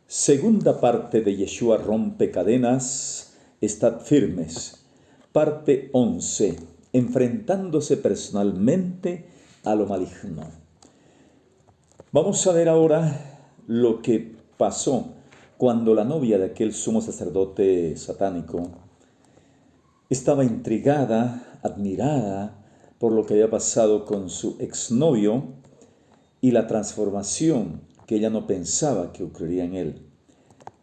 Segunda parte de Yeshua rompe cadenas, estad firmes. Parte 11. Enfrentándose personalmente a lo maligno. Vamos a ver ahora lo que pasó cuando la novia de aquel sumo sacerdote satánico estaba intrigada, admirada por lo que había pasado con su exnovio y la transformación que ella no pensaba que ocurriría en él.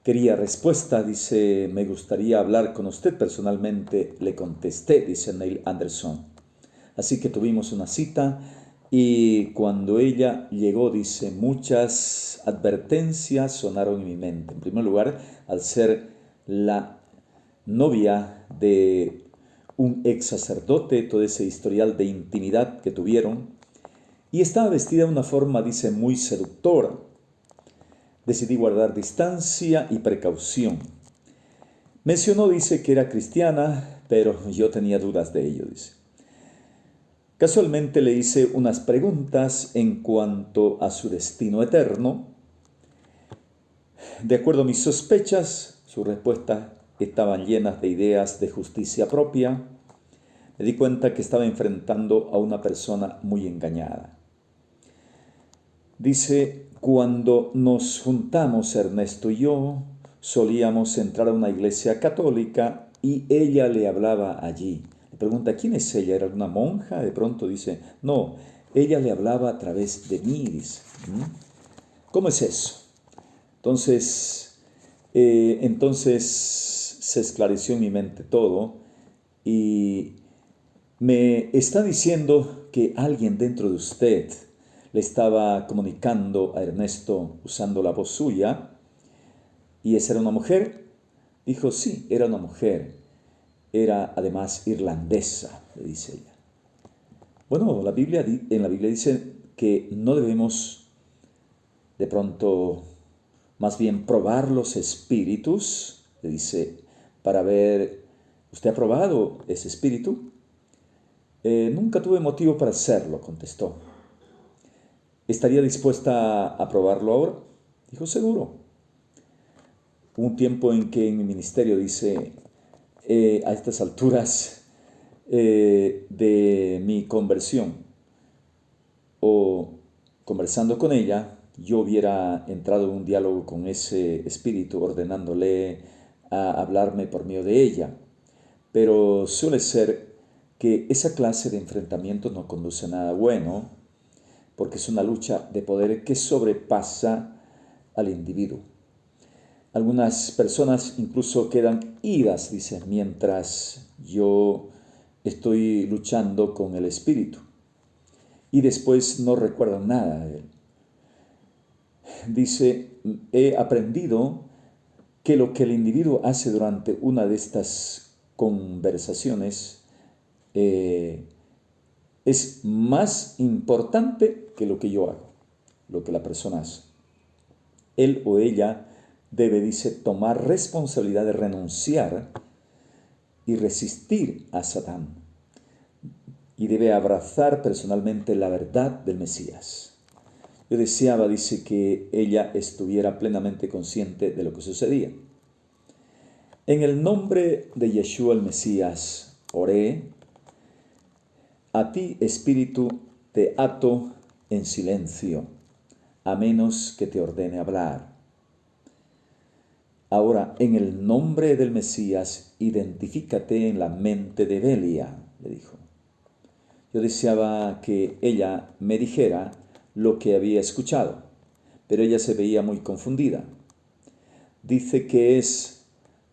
Quería respuesta, dice, me gustaría hablar con usted personalmente, le contesté, dice Neil Anderson. Así que tuvimos una cita y cuando ella llegó, dice, muchas advertencias sonaron en mi mente. En primer lugar, al ser la novia de un ex sacerdote, todo ese historial de intimidad que tuvieron, y estaba vestida de una forma, dice, muy seductora. Decidí guardar distancia y precaución. Mencionó, dice, que era cristiana, pero yo tenía dudas de ello, dice. Casualmente le hice unas preguntas en cuanto a su destino eterno. De acuerdo a mis sospechas, sus respuestas estaban llenas de ideas de justicia propia. Me di cuenta que estaba enfrentando a una persona muy engañada. Dice, cuando nos juntamos Ernesto y yo, solíamos entrar a una iglesia católica y ella le hablaba allí. Le pregunta, ¿quién es ella? ¿Era una monja? De pronto dice, no, ella le hablaba a través de mí, dice. ¿Cómo es eso? Entonces se esclareció en mi mente todo y me está diciendo que alguien dentro de usted le estaba comunicando a Ernesto usando la voz suya. ¿Y esa era una mujer? Dijo, sí, era una mujer. Era además irlandesa, le dice ella. Bueno, en la Biblia dice que no debemos de pronto, más bien probar los espíritus, le dice, para ver, ¿usted ha probado ese espíritu? Nunca tuve motivo para hacerlo, contestó. ¿Estaría dispuesta a probarlo ahora? Dijo, seguro. Hubo un tiempo en que en mi ministerio, dice, a estas alturas de mi conversión o conversando con ella, yo hubiera entrado en un diálogo con ese espíritu ordenándole a hablarme por medio de ella. Pero suele ser que esa clase de enfrentamiento no conduce a nada bueno, porque es una lucha de poder que sobrepasa al individuo. Algunas personas incluso quedan idas, dice, mientras yo estoy luchando con el espíritu. Y después no recuerdan nada de él. Dice, he aprendido que lo que el individuo hace durante una de estas conversaciones es más importante que lo que yo hago, lo que la persona hace. Él o ella debe, dice, tomar responsabilidad de renunciar y resistir a Satán. Y debe abrazar personalmente la verdad del Mesías. Yo deseaba, dice, que ella estuviera plenamente consciente de lo que sucedía. En el nombre de Yeshua el Mesías, oré. A ti, Espíritu, te ato en silencio, a menos que te ordene hablar. Ahora, en el nombre del Mesías, identifícate en la mente de Belia, le dijo. Yo deseaba que ella me dijera lo que había escuchado, pero ella se veía muy confundida. Dice que es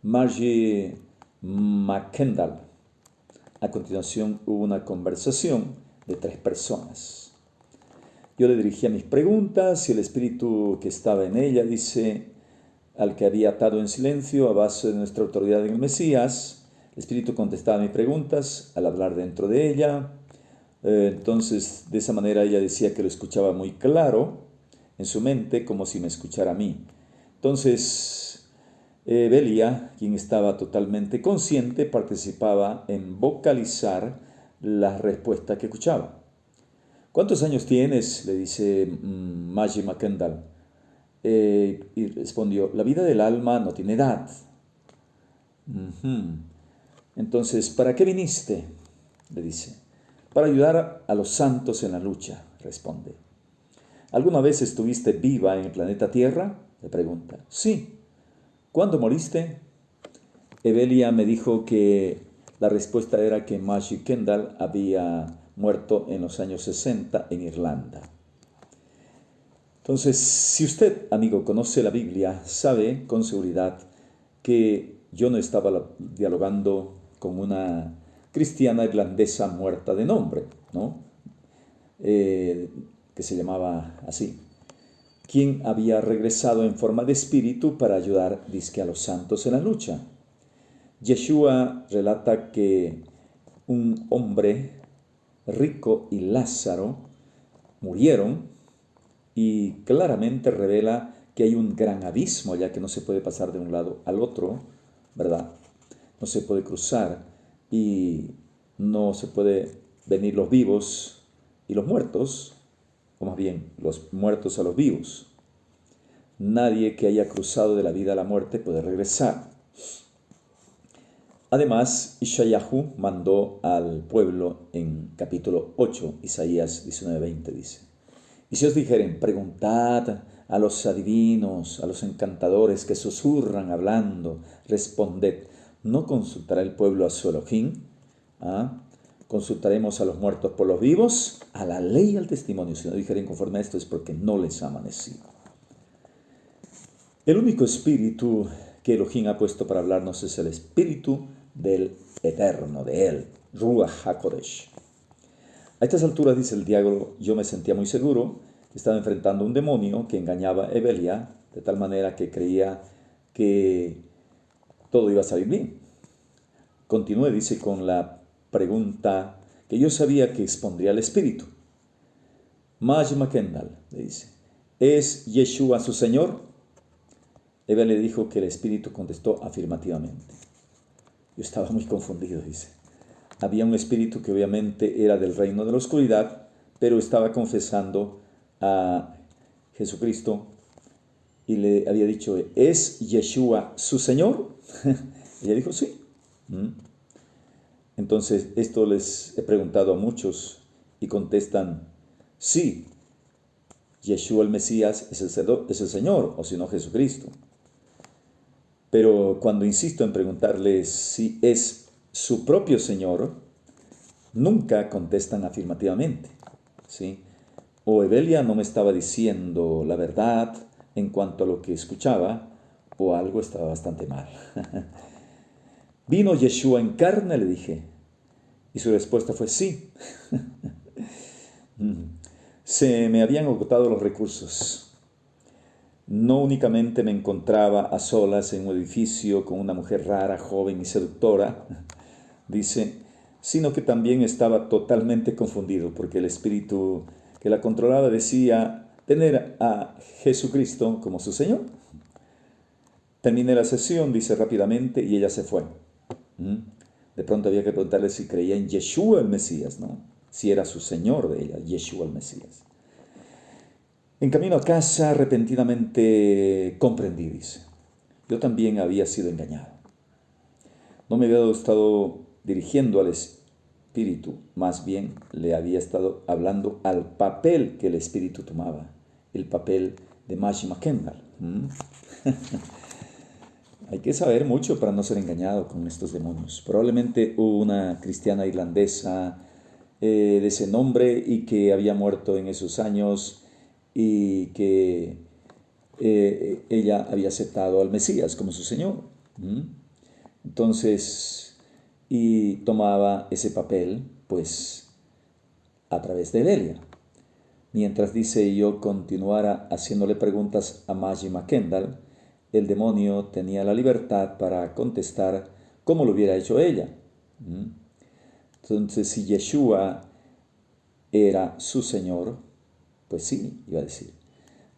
Margie McKendall. A continuación hubo una conversación de 3 personas. Yo le dirigía mis preguntas y el espíritu que estaba en ella, dice, al que había atado en silencio a base de nuestra autoridad en el Mesías, el espíritu contestaba mis preguntas al hablar dentro de ella. Entonces, de esa manera ella decía que lo escuchaba muy claro en su mente, como si me escuchara a mí. Entonces, Belia, quien estaba totalmente consciente, participaba en vocalizar la respuesta que escuchaba. ¿Cuántos años tienes?, le dice Maggie McKendall. Y respondió, la vida del alma no tiene edad. Ujú. Entonces, ¿para qué viniste? Le dice. Para ayudar a los santos en la lucha, responde. ¿Alguna vez estuviste viva en el planeta Tierra? Le pregunta. Sí. ¿Cuándo moriste? Evelia me dijo que la respuesta era que Maggie Kendall había muerto en los años 60 en Irlanda. Entonces, si usted, amigo, conoce la Biblia, sabe con seguridad que yo no estaba dialogando con una cristiana irlandesa muerta de nombre, ¿no? Que se llamaba así, quien había regresado en forma de espíritu para ayudar, dizque, a los santos en la lucha. Yeshua relata que un hombre rico y Lázaro murieron y claramente revela que hay un gran abismo, ya que no se puede pasar de un lado al otro, ¿verdad? No se puede cruzar y no se puede venir los vivos y los muertos, o más bien los muertos a los vivos. Nadie que haya cruzado de la vida a la muerte puede regresar. Además, Ishayahu mandó al pueblo en capítulo 8, Isaías 19:20 dice, y si os dijeren, preguntad a los adivinos, a los encantadores que susurran hablando, responded, ¿no consultará el pueblo a su Elohim? ¿Ah? ¿Consultaremos a los muertos por los vivos? A la ley y al testimonio. Si no dijeren conforme a esto es porque no les ha amanecido. El único espíritu que Elohim ha puesto para hablarnos es el espíritu del Eterno, de Él, Ruach HaKodesh. A estas alturas, dice el diálogo, yo me sentía muy seguro, estaba enfrentando a un demonio que engañaba a Evelia, de tal manera que creía que todo iba a salir bien. Continúe, dice, con la pregunta que yo sabía que expondría el espíritu. Maj Kendall, le dice, ¿es Yeshua su Señor? Evelia le dijo que el espíritu contestó afirmativamente. Yo estaba muy confundido, dice. Había un espíritu que obviamente era del reino de la oscuridad, pero estaba confesando a Jesucristo y le había dicho, ¿es Yeshua su Señor? Y ella dijo, sí. Entonces, esto les he preguntado a muchos y contestan, sí, Yeshua el Mesías es el Señor, o si no Jesucristo. Pero cuando insisto en preguntarles si es su propio Señor, nunca contestan afirmativamente, ¿sí? O Evelia no me estaba diciendo la verdad en cuanto a lo que escuchaba, o algo estaba bastante mal. ¿Vino Yeshua en carne?, le dije. Y su respuesta fue sí. Se me habían agotado los recursos. No únicamente me encontraba a solas en un edificio con una mujer rara, joven y seductora, dice, sino que también estaba totalmente confundido porque el espíritu que la controlaba decía tener a Jesucristo como su Señor. Terminé la sesión, dice rápidamente, y ella se fue. De pronto había que preguntarle si creía en Yeshua el Mesías, ¿no? Si era su Señor de ella, Yeshua el Mesías. En camino a casa, repentinamente comprendí, dice. Yo también había sido engañado. No me había estado dirigiendo al espíritu, más bien le había estado hablando al papel que el espíritu tomaba, el papel de Maj Kendall. Hay que saber mucho para no ser engañado con estos demonios. Probablemente hubo una cristiana irlandesa de ese nombre y que había muerto en esos años y que ella había aceptado al Mesías como su Señor. Entonces, y tomaba ese papel, pues, a través de Evelia. Mientras, dice, yo continuara haciéndole preguntas a Maggie McKendall, el demonio tenía la libertad para contestar como lo hubiera hecho ella. Entonces, si Yeshua era su Señor, pues sí, iba a decir.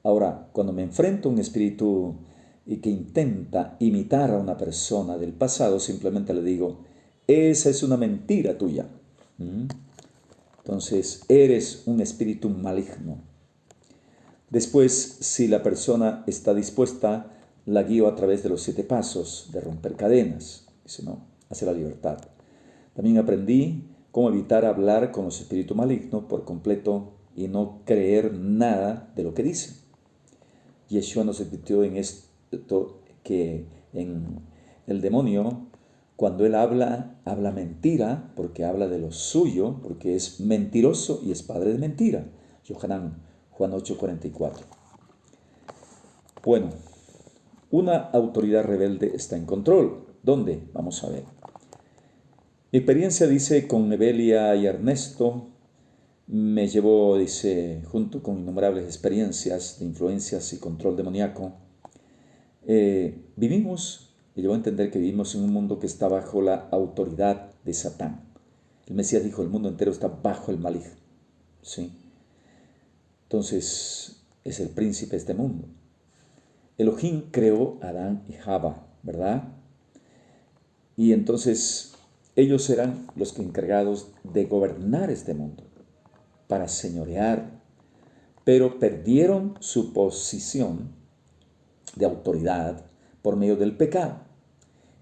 Ahora, cuando me enfrento a un espíritu y que intenta imitar a una persona del pasado, simplemente le digo, esa es una mentira tuya. Entonces, eres un espíritu maligno. Después, si la persona está dispuesta, la guío a través de los 7 pasos de romper cadenas. Dice, no, hacia la libertad. También aprendí cómo evitar hablar con los espíritus malignos por completo y no creer nada de lo que dicen. Yeshua nos advirtió en esto que en el demonio, cuando él habla, habla mentira, porque habla de lo suyo, porque es mentiroso y es padre de mentira. Juan 8:44. Bueno, una autoridad rebelde está en control. ¿Dónde? Vamos a ver. Mi experiencia, dice, con Evelia y Ernesto, me llevó, dice, junto con innumerables experiencias de influencias y control demoníaco, me llevó a entender que vivimos en un mundo que está bajo la autoridad de Satán. El Mesías dijo, el mundo entero está bajo el maligno. ¿Sí? Entonces, es el príncipe de este mundo. Elohim creó a Adán y Java, ¿verdad? Y entonces ellos eran los encargados de gobernar este mundo, para señorear, pero perdieron su posición de autoridad por medio del pecado.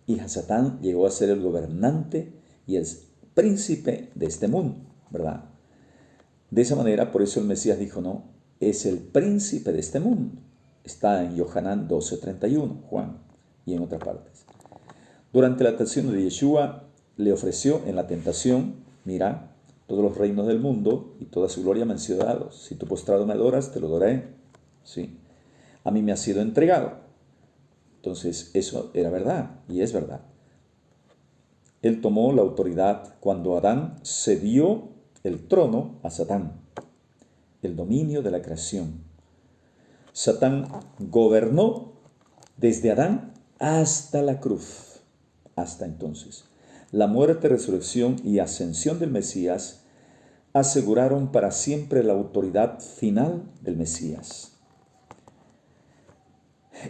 Y Satán llegó a ser el gobernante y el príncipe de este mundo, ¿verdad? De esa manera, por eso el Mesías dijo, no, es el príncipe de este mundo. Está en Yohanan 12:31, Juan, y en otras partes. Durante la tentación de Yeshua, le ofreció en la tentación, mira, todos los reinos del mundo y toda su gloria me han sido dados. Si tú postrado me adoras, te lo daré. ¿Sí? A mí me ha sido entregado. Entonces, eso era verdad y es verdad. Él tomó la autoridad cuando Adán cedió el trono a Satán, el dominio de la creación. Satán gobernó desde Adán hasta la cruz, hasta entonces. La muerte, resurrección y ascensión del Mesías aseguraron para siempre la autoridad final del Mesías.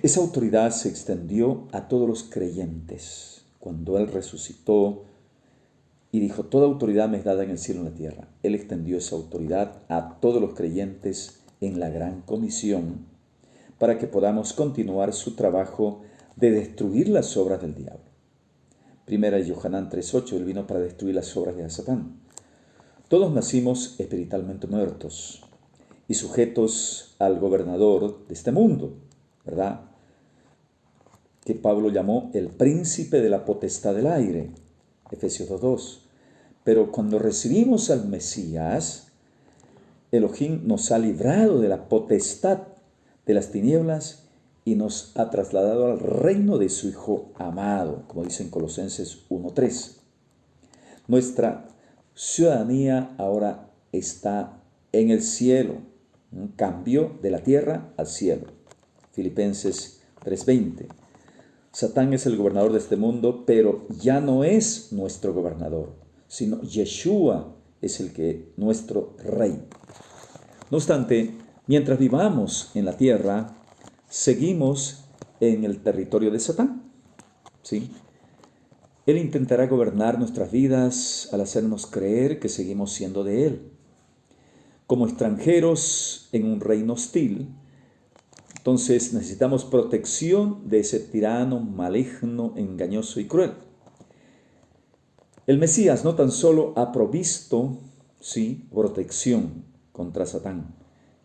Esa autoridad se extendió a todos los creyentes cuando Él resucitó y dijo, toda autoridad me es dada en el cielo y en la tierra. Él extendió esa autoridad a todos los creyentes en la gran comisión para que podamos continuar su trabajo de destruir las obras del diablo. Primera de Yohanan 3:8, Él vino para destruir las obras de Satán. Todos nacimos espiritualmente muertos y sujetos al gobernador de este mundo, ¿verdad? Que Pablo llamó el príncipe de la potestad del aire, Efesios 2:2. Pero cuando recibimos al Mesías, Elohim nos ha librado de la potestad de las tinieblas y nos ha trasladado al reino de su Hijo amado, como dice en Colosenses 1:3. Nuestra ciudadanía ahora está en el cielo, un cambio de la tierra al cielo. Filipenses 3:20. Satán es el gobernador de este mundo, pero ya no es nuestro gobernador, sino Yeshua es nuestro rey. No obstante, mientras vivamos en la tierra, seguimos en el territorio de Satán. ¿Sí? Él intentará gobernar nuestras vidas al hacernos creer que seguimos siendo de Él. Como extranjeros en un reino hostil, entonces necesitamos protección de ese tirano maligno, engañoso y cruel. El Mesías no tan solo ha provisto, sí, protección contra Satán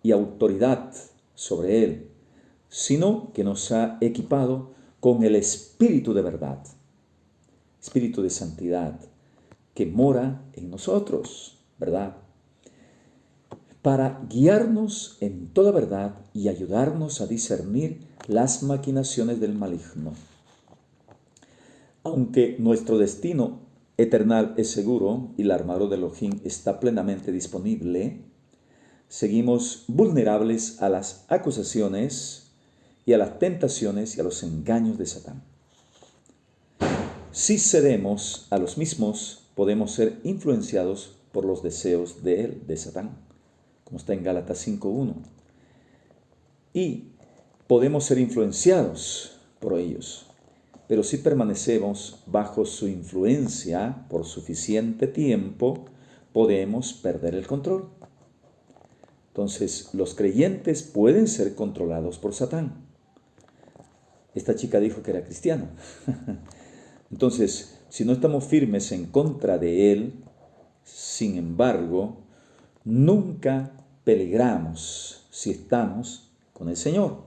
y autoridad sobre él, sino que nos ha equipado con el Espíritu de verdad, Espíritu de santidad, que mora en nosotros, ¿verdad? Para guiarnos en toda verdad y ayudarnos a discernir las maquinaciones del maligno. Aunque nuestro destino eternal es seguro y la armadura de Elohim está plenamente disponible, seguimos vulnerables a las acusaciones y a las tentaciones y a los engaños de Satán. Si cedemos a los mismos, podemos ser influenciados por los deseos de él, de Satán, como está en Gálatas 5:1. Y podemos ser influenciados por ellos, pero si permanecemos bajo su influencia por suficiente tiempo, podemos perder el control. Entonces, los creyentes pueden ser controlados por Satán. Esta chica dijo que era cristiana. Entonces, si no estamos firmes en contra de él, sin embargo, nunca peligramos si estamos con el Señor.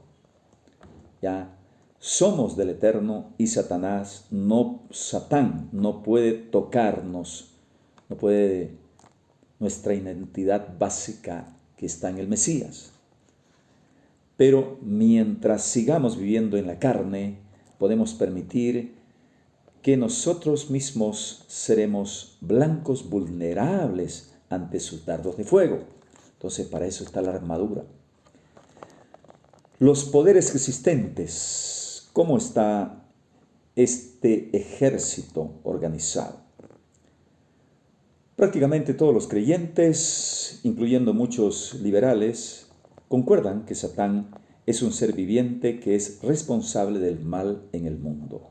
Ya somos del Eterno y Satán no puede tocarnos, no puede nuestra identidad básica que está en el Mesías. Pero mientras sigamos viviendo en la carne, podemos permitir que nosotros mismos seremos blancos vulnerables ante sus dardos de fuego. Entonces, para eso está la armadura. Los poderes existentes. ¿Cómo está este ejército organizado? Prácticamente todos los creyentes, incluyendo muchos liberales, concuerdan que Satán es un ser viviente que es responsable del mal en el mundo.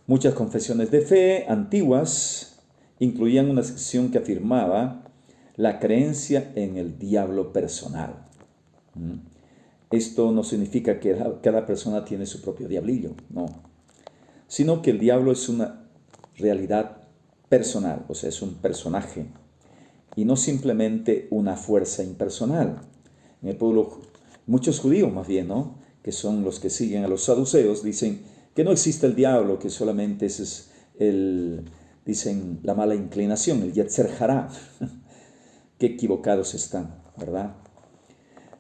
Muchas confesiones de fe antiguas incluían una sección que afirmaba la creencia en el diablo personal. Esto no significa que cada persona tiene su propio diablillo, no, sino que el diablo es una realidad personal, o sea, es un personaje y no simplemente una fuerza impersonal. En el pueblo, muchos judíos más bien, ¿no?, que son los que siguen a los saduceos, dicen que no existe el diablo, que solamente ese es dicen, la mala inclinación, el Yetzer Hará. Qué equivocados están, ¿verdad?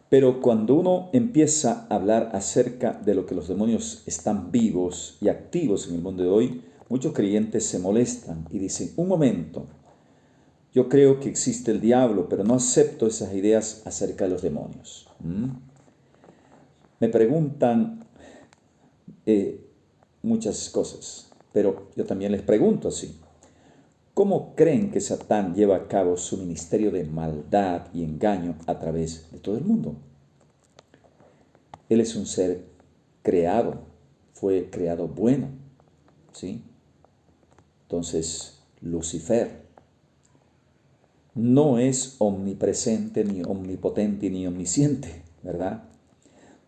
Pero cuando uno empieza a hablar acerca de lo que los demonios están vivos y activos en el mundo de hoy, muchos creyentes se molestan y dicen, un momento, yo creo que existe el diablo, pero no acepto esas ideas acerca de los demonios. Me preguntan muchas cosas, pero yo también les pregunto así. ¿Cómo creen que Satán lleva a cabo su ministerio de maldad y engaño a través de todo el mundo? Él es un ser creado, fue creado bueno, ¿sí? Entonces, Lucifer no es omnipresente, ni omnipotente, ni omnisciente, ¿verdad?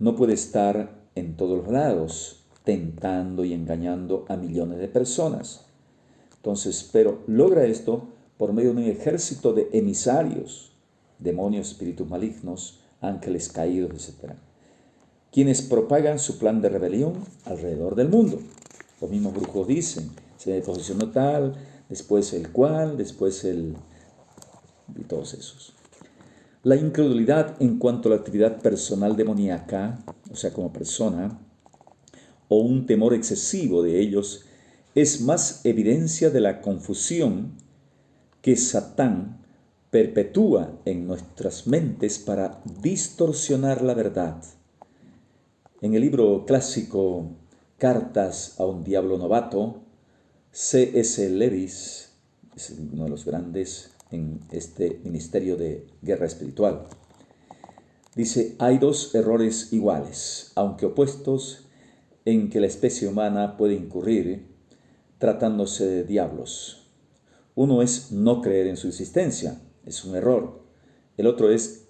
No puede estar en todos los lados, tentando y engañando a millones de personas. Entonces, pero logra esto por medio de un ejército de emisarios, demonios, espíritus malignos, ángeles caídos, etc., quienes propagan su plan de rebelión alrededor del mundo. Los mismos brujos dicen, se posicionó tal, después el cual, después el... y todos esos. La incredulidad en cuanto a la actividad personal demoníaca, o sea, como persona, o un temor excesivo de ellos, es más evidencia de la confusión que Satán perpetúa en nuestras mentes para distorsionar la verdad. En el libro clásico Cartas a un Diablo Novato, C.S. Lewis es uno de los grandes en este ministerio de guerra espiritual. Dice, hay dos errores iguales, aunque opuestos, en que la especie humana puede incurrir tratándose de diablos. Uno es no creer en su existencia, es un error. El otro es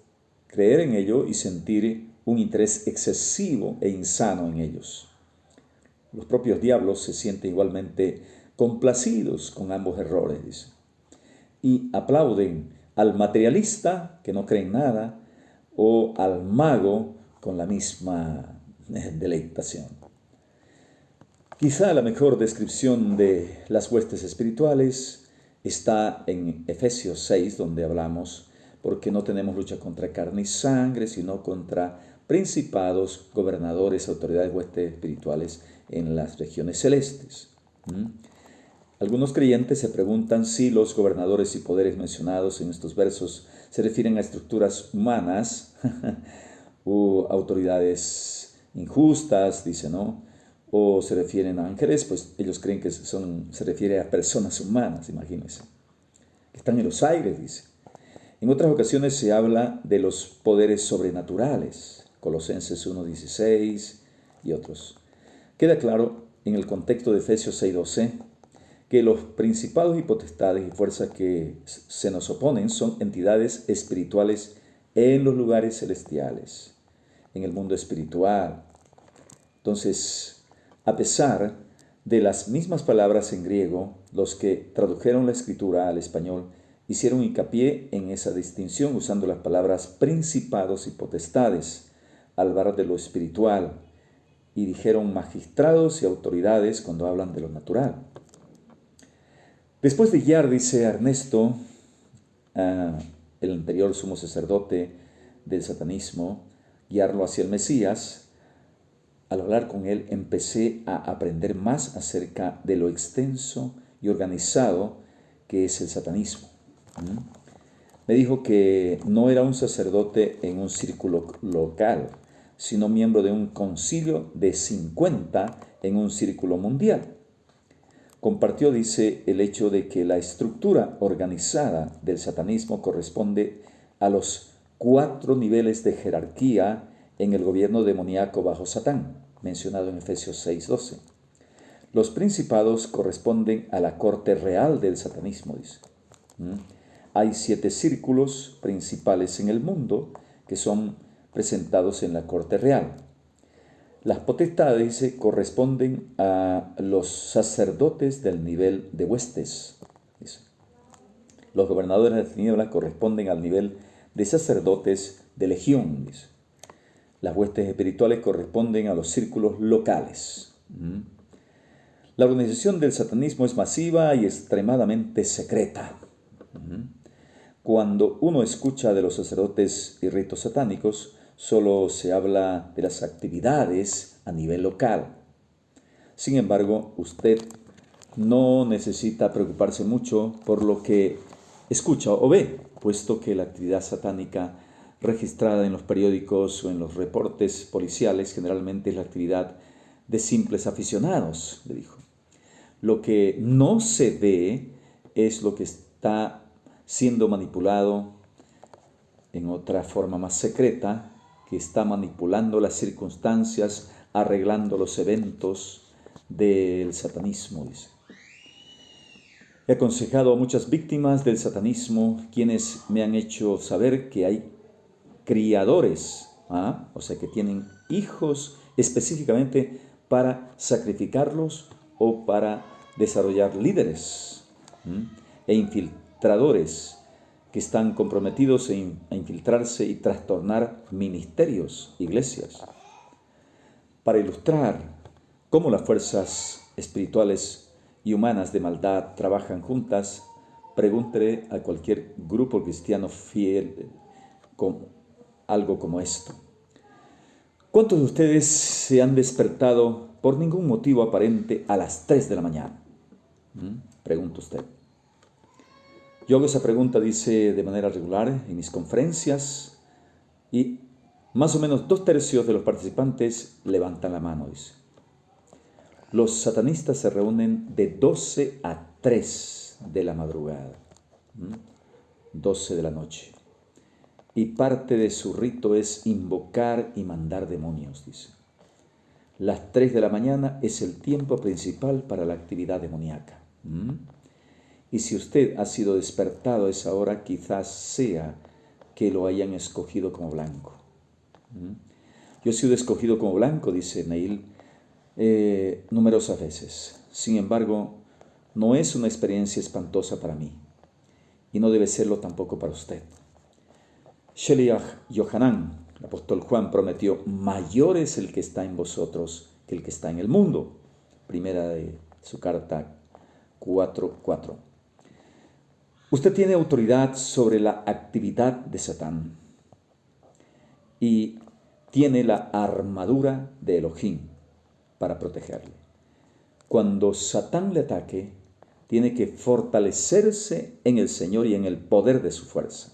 creer en ello y sentir un interés excesivo e insano en ellos. Los propios diablos se sienten igualmente complacidos con ambos errores, dice, y aplauden al materialista que no cree en nada o al mago con la misma deleitación. Quizá la mejor descripción de las huestes espirituales está en Efesios 6, donde hablamos, porque no tenemos lucha contra carne y sangre, sino contra principados, gobernadores, autoridades, huestes espirituales en las regiones celestes. Algunos creyentes se preguntan si los gobernadores y poderes mencionados en estos versos se refieren a estructuras humanas o autoridades injustas, dice, ¿no?, o se refieren a ángeles. Pues ellos creen que se refiere a personas humanas, imagínense, que están en los aires, dice. En otras ocasiones se habla de los poderes sobrenaturales, Colosenses 1:16 y otros. Queda claro en el contexto de Efesios 6:12 que los principados y potestades y fuerzas que se nos oponen son entidades espirituales en los lugares celestiales, en el mundo espiritual. Entonces, a pesar de las mismas palabras en griego, los que tradujeron la escritura al español hicieron hincapié en esa distinción usando las palabras principados y potestades al hablar de lo espiritual y dijeron magistrados y autoridades cuando hablan de lo natural. Después de guiar, dice Ernesto, el anterior sumo sacerdote del satanismo, guiarlo hacia el Mesías, al hablar con él empecé a aprender más acerca de lo extenso y organizado que es el satanismo. Me dijo que no era un sacerdote en un círculo local, sino miembro de un concilio de 50 en un círculo mundial. Compartió, dice, el hecho de que la estructura organizada del satanismo corresponde a los 4 niveles de jerarquía en el gobierno demoníaco bajo Satán, mencionado en Efesios 6:12. Los principados corresponden a la corte real del satanismo, dice. Hay 7 círculos principales en el mundo que son presentados en la corte real. Las potestades, dice, corresponden a los sacerdotes del nivel de huestes, dice. Los gobernadores de la tiniebla corresponden al nivel de sacerdotes de legión, dice. Las huestes espirituales corresponden a los círculos locales. La organización del satanismo es masiva y extremadamente secreta. Cuando uno escucha de los sacerdotes y ritos satánicos, solo se habla de las actividades a nivel local. Sin embargo, usted no necesita preocuparse mucho por lo que escucha o ve, puesto que la actividad satánica registrada en los periódicos o en los reportes policiales generalmente es la actividad de simples aficionados, le dijo. Lo que no se ve es lo que está siendo manipulado en otra forma más secreta, que está manipulando las circunstancias, arreglando los eventos del satanismo, dice. He aconsejado a muchas víctimas del satanismo, quienes me han hecho saber que hay criadores, o sea, que tienen hijos específicamente para sacrificarlos o para desarrollar líderes, e infiltradores que están comprometidos a infiltrarse y trastornar ministerios, iglesias. Para ilustrar cómo las fuerzas espirituales y humanas de maldad trabajan juntas, pregúntele a cualquier grupo cristiano fiel con algo como esto. ¿Cuántos de ustedes se han despertado por ningún motivo aparente a las 3 de la mañana? Pregunta usted. Yo hago esa pregunta, dice, de manera regular en mis conferencias y más o menos 2/3 de los participantes levantan la mano, dice. Los satanistas se reúnen de 12 a 3 de la madrugada, 12 de la noche. Y parte de su rito es invocar y mandar demonios, dice. Las 3 de la mañana es el tiempo principal para la actividad demoníaca. Y si usted ha sido despertado a esa hora, quizás sea que lo hayan escogido como blanco. Yo he sido escogido como blanco, dice Neil, numerosas veces. Sin embargo, no es una experiencia espantosa para mí. Y no debe serlo tampoco para usted. Sheliach Yohanan, el apóstol Juan, prometió: mayor es el que está en vosotros que el que está en el mundo. Primera de su carta 4:4. Usted tiene autoridad sobre la actividad de Satán y tiene la armadura de Elohim para protegerle. Cuando Satán le ataque, tiene que fortalecerse en el Señor y en el poder de su fuerza.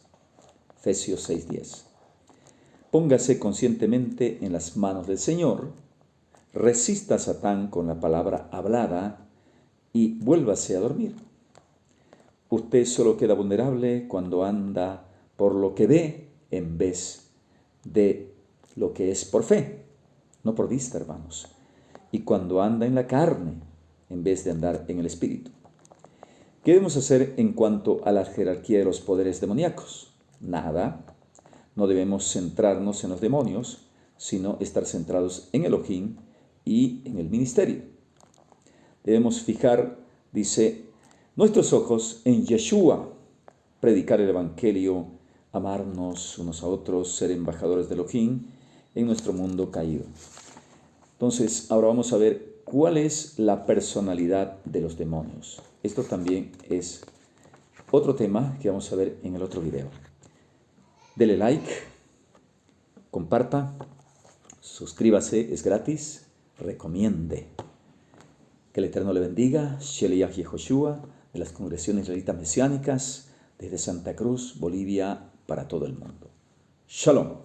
Efesios 6:10. Póngase conscientemente en las manos del Señor, resista a Satán con la palabra hablada y vuélvase a dormir. Usted solo queda vulnerable cuando anda por lo que ve en vez de lo que es por fe, no por vista, hermanos. Y cuando anda en la carne en vez de andar en el espíritu. ¿Qué debemos hacer en cuanto a la jerarquía de los poderes demoníacos? Nada. No debemos centrarnos en los demonios, sino estar centrados en Elohim y en el ministerio. Debemos fijar, dice, nuestros ojos en Yeshua, predicar el Evangelio, amarnos unos a otros, ser embajadores de Elohim en nuestro mundo caído. Entonces, ahora vamos a ver cuál es la personalidad de los demonios. Esto también es otro tema que vamos a ver en el otro video. Dele like, comparta, suscríbase, es gratis, recomiende. Que el Eterno le bendiga. Sheliach Yehoshua, de las congregaciones israelitas mesiánicas, desde Santa Cruz, Bolivia, para todo el mundo. Shalom.